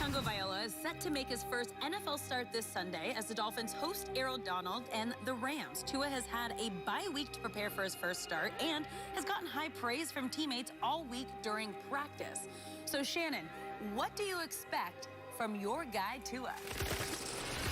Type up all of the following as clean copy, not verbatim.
Tagovailoa is set to make his first NFL start this Sunday as the Dolphins host Aaron Donald and the Rams. Tua has had a bye week to prepare for his first start and has gotten high praise from teammates all week during practice. So, Shannon, what do you expect from your guy, Tua?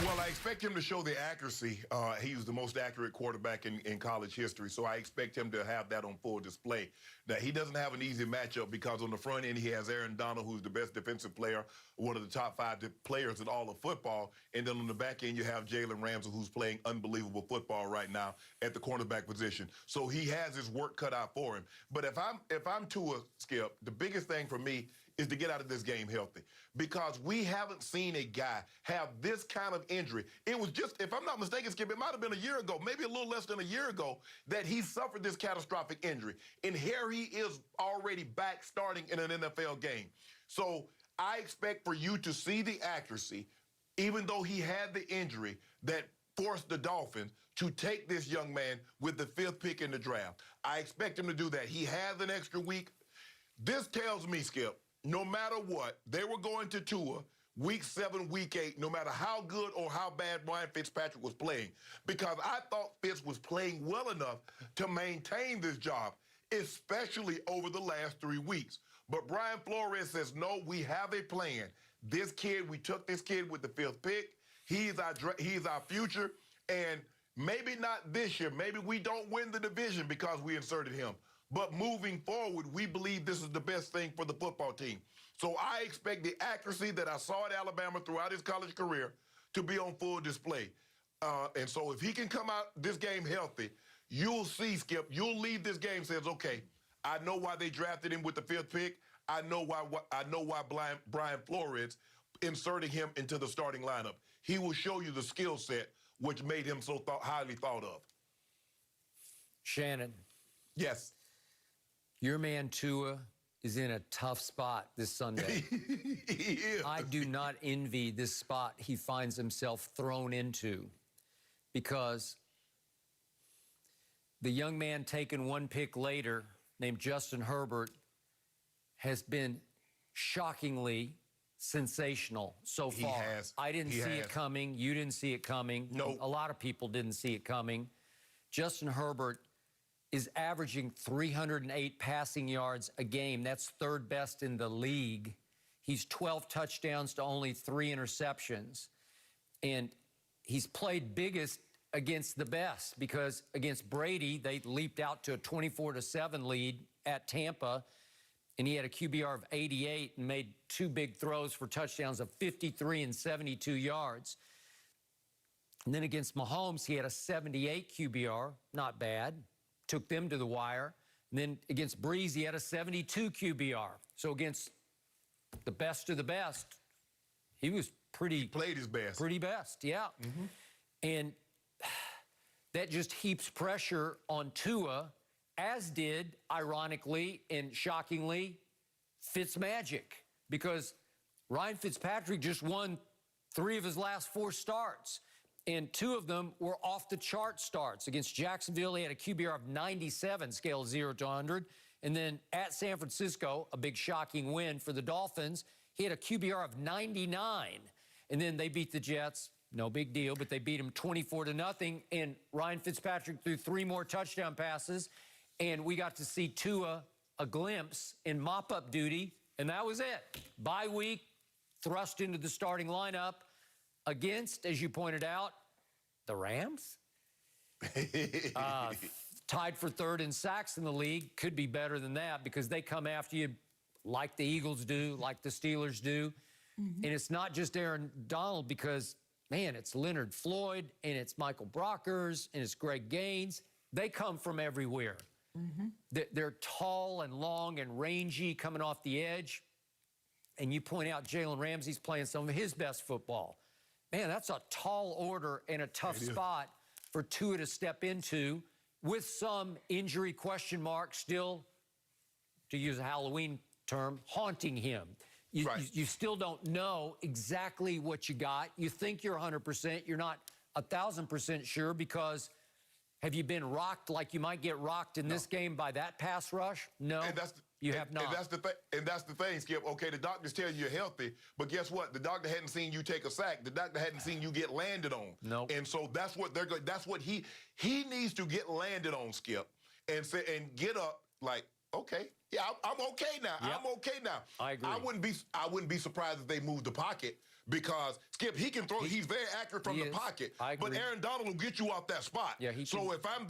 Well, I expect him to show the accuracy. He was the most accurate quarterback in college history, so I expect him to have that on full display. Now, he doesn't have an easy matchup because on the front end, he has Aaron Donald, who's the best defensive player, one of the top 5 players in all of football. And then on the back end, you have Jalen Ramsey, who's playing unbelievable football right now at the cornerback position. So he has his work cut out for him. But if I'm Tua, Skip, the biggest thing for me is to get out of this game healthy, because we haven't seen a guy have this kind of injury. It was just, if I'm not mistaken, Skip, it might have been a year ago, maybe a little less than a year ago, that he suffered this catastrophic injury. And here he is already back starting in an NFL game. So I expect for you to see the accuracy, even though he had the injury, that forced the Dolphins to take this young man with the 5th pick in the draft. I expect him to do that. He has an extra week. This tells me, Skip, no matter what, they were going to Tua week 7, week 8, no matter how good or how bad Brian Fitzpatrick was playing, because I thought Fitz was playing well enough to maintain this job, especially over the last 3 weeks. But Brian Flores says, no, we have a plan. This kid, we took this kid with the 5th pick. He's our future, and maybe not this year. Maybe we don't win the division because we inserted him. But moving forward, we believe this is the best thing for the football team. So I expect the accuracy that I saw at Alabama throughout his college career to be on full display. And so if he can come out this game healthy, you'll see, Skip, you'll leave this game says, okay, I know why they drafted him with the 5th pick. I know why Brian Flores inserting him into the starting lineup. He will show you the skill set which made him so highly thought of. Shannon. Yes. Your man Tua is in a tough spot this Sunday. He is. I do not envy this spot he finds himself thrown into, because the young man taken 1 pick later, named Justin Herbert, has been shockingly sensational so far. He has. I didn't see it coming. You didn't see it coming. Nope. A lot of people didn't see it coming. Justin Herbert is averaging 308 passing yards a game. That's 3rd best in the league. He's 12 touchdowns to only 3 interceptions. And he's played biggest against the best, because against Brady, they leaped out to a 24-7 lead at Tampa, and he had a QBR of 88 and made 2 big throws for touchdowns of 53 and 72 yards. And then against Mahomes, he had a 78 QBR, not bad. Took them to the wire. And then against Breeze, he had a 72 QBR. So against the best of the best, he was He played his best. Pretty best, yeah. Mm-hmm. And that just heaps pressure on Tua, as did, ironically and shockingly, Fitzmagic, because Ryan Fitzpatrick just won 3 of his last 4 starts. And 2 of them were off-the-chart starts. Against Jacksonville, he had a QBR of 97, scale of 0 to 100. And then at San Francisco, a big shocking win for the Dolphins, he had a QBR of 99. And then they beat the Jets, no big deal, but they beat them 24-0. And Ryan Fitzpatrick threw 3 more touchdown passes. And we got to see Tua a glimpse in mop-up duty, and that was it. Bye week, thrust into the starting lineup against, as you pointed out, the Rams. Tied for 3rd in sacks in the league. Could be better than that, because they come after you like the Eagles do, like the Steelers do. Mm-hmm. And it's not just Aaron Donald, because, man, it's Leonard Floyd, and it's Michael Brockers, and it's Greg Gaines. They come from everywhere. Mm-hmm. They're tall and long and rangy coming off the edge. And you point out Jalen Ramsey's playing some of his best football. Man, that's a tall order and a tough spot for Tua to step into, with some injury question marks still, to use a Halloween term, haunting him. You still don't know exactly what you got. You think you're 100%. You're not 1,000% sure, because have you been rocked like you might get rocked in this game by that pass rush? No. And You have not. And that's the thing, Skip. Okay, the doctors tell you you're healthy, but guess what? The doctor hadn't seen you take a sack. The doctor hadn't seen you get landed on. Nope. And so that's what they're going. That's what he needs to get landed on, Skip, and say and get up like, okay, yeah, I'm okay now. Yep. I'm okay now. I agree. I wouldn't be surprised if they moved the pocket because Skip, he can throw. He's very accurate from the pocket. I agree. But Aaron Donald will get you off that spot. Yeah, so if I'm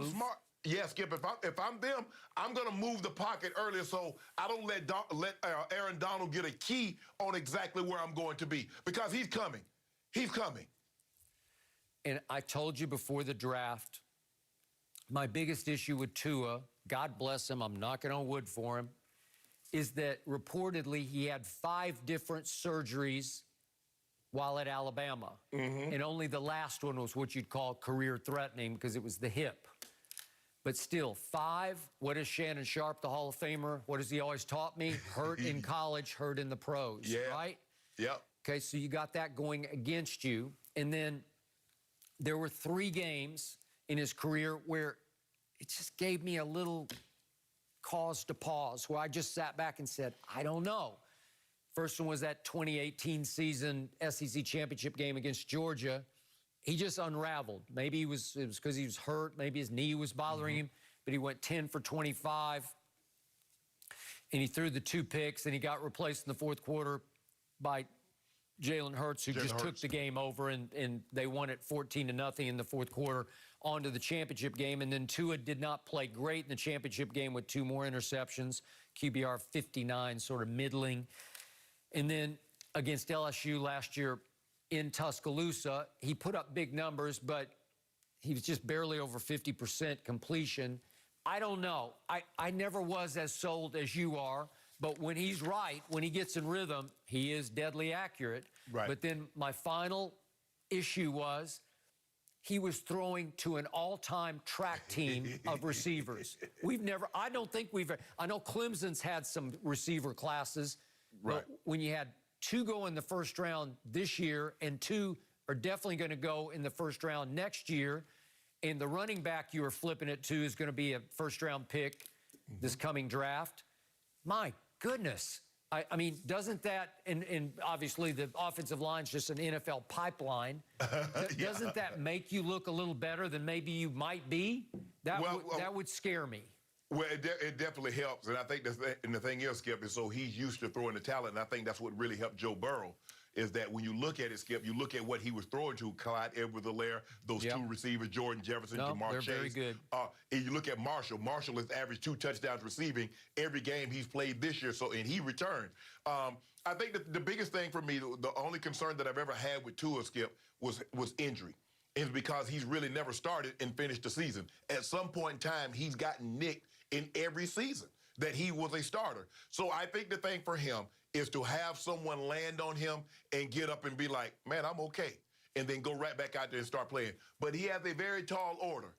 smart. Yeah, Skip, if I'm them, I'm going to move the pocket earlier so I don't let Aaron Donald get a key on exactly where I'm going to be because he's coming. He's coming. And I told you before the draft, my biggest issue with Tua, God bless him, I'm knocking on wood for him, is that reportedly he had 5 different surgeries while at Alabama. Mm-hmm. And only the last one was what you'd call career-threatening because it was the hip. But still, 5, what is Shannon Sharp, the Hall of Famer, what has he always taught me? Hurt in college, hurt in the pros, right? Yep. Okay, so you got that going against you. And then there were 3 games in his career where it just gave me a little cause to pause, where I just sat back and said, I don't know. First one was that 2018 season SEC championship game against Georgia. He just unraveled. Maybe it was because he was hurt. Maybe his knee was bothering him. But he went 10 for 25. And he threw the 2 picks, and he got replaced in the fourth quarter by Jalen Hurts, who just took the game over, and they won it 14-0 in the fourth quarter on to the championship game. And then Tua did not play great in the championship game with 2 more interceptions. QBR 59, sort of middling. And then against LSU last year, in Tuscaloosa, he put up big numbers, but he was just barely over 50% completion. I don't know. I never was as sold as you are, but when he's right, when he gets in rhythm, he is deadly accurate. Right. But then my final issue was he was throwing to an all-time track team of receivers. I know Clemson's had some receiver classes, but when you had 2 go in the first round this year, and 2 are definitely going to go in the first round next year. And the running back you were flipping it to is going to be a first-round pick this coming draft. My goodness. I mean, doesn't that, and obviously the offensive line's just an NFL pipeline. Doesn't that make you look a little better than maybe you might be? That would scare me. Well, it definitely helps, and I think the thing is, Skip, is so he's used to throwing the talent, and I think that's what really helped Joe Burrow, is that when you look at it, Skip, you look at what he was throwing to, Clyde Edwards-Helaire, those 2 receivers, Jordan Jefferson, Jamar Chase. They're very good. And you look at Marshall. Marshall has averaged 2 touchdowns receiving every game he's played this year, and he returned. I think that the biggest thing for me, the only concern that I've ever had with Tua, Skip, was injury. It's because he's really never started and finished the season. At some point in time, he's gotten nicked in every season that he was a starter. So I think the thing for him is to have someone land on him and get up and be like, man, I'm okay, and then go right back out there and start playing. But he has a very tall order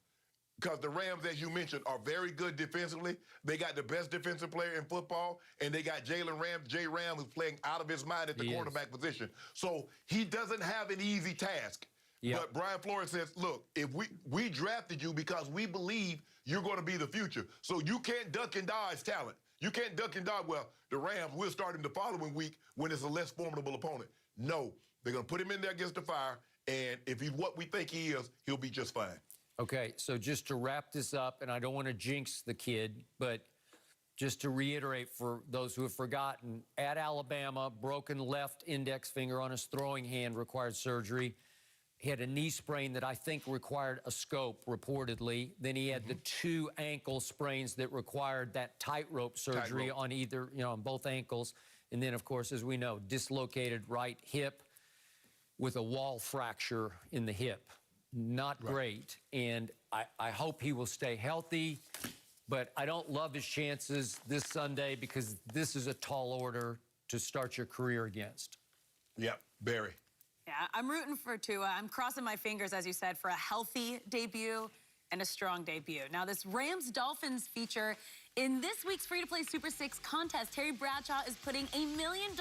because the Rams, as you mentioned, are very good defensively. They got the best defensive player in football, and they got Jay Ram, who's playing out of his mind at the quarterback position. So he doesn't have an easy task. Yep. But Brian Flores says, look, if we drafted you because we believe you're going to be the future. So you can't duck and dodge talent. You can't duck and dodge. Well, the Rams, we'll start him the following week when it's a less formidable opponent. No, they're going to put him in there against the fire, and if he's what we think he is, he'll be just fine. Okay, so just to wrap this up, and I don't want to jinx the kid, but just to reiterate for those who have forgotten, at Alabama, broken left index finger on his throwing hand, required surgery. He had a knee sprain that I think required a scope, reportedly. Then he had the 2 ankle sprains that required that tightrope surgery on either, on both ankles. And then, of course, as we know, dislocated right hip with a wall fracture in the hip. Not great. And I hope he will stay healthy, but I don't love his chances this Sunday because this is a tall order to start your career against. Yep, Barry. Yeah, I'm rooting for Tua. I'm crossing my fingers, as you said, for a healthy debut and a strong debut. Now, this Rams-Dolphins feature in this week's free-to-play Super 6 contest, Terry Bradshaw is putting $1 million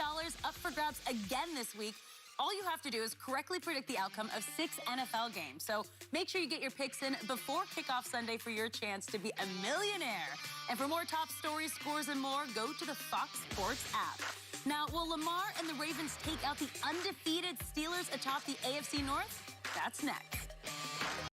up for grabs again this week. All you have to do is correctly predict the outcome of 6 NFL games. So make sure you get your picks in before kickoff Sunday for your chance to be a millionaire. And for more top stories, scores, and more, go to the Fox Sports app. Now, will Lamar and the Ravens take out the undefeated Steelers atop the AFC North? That's next.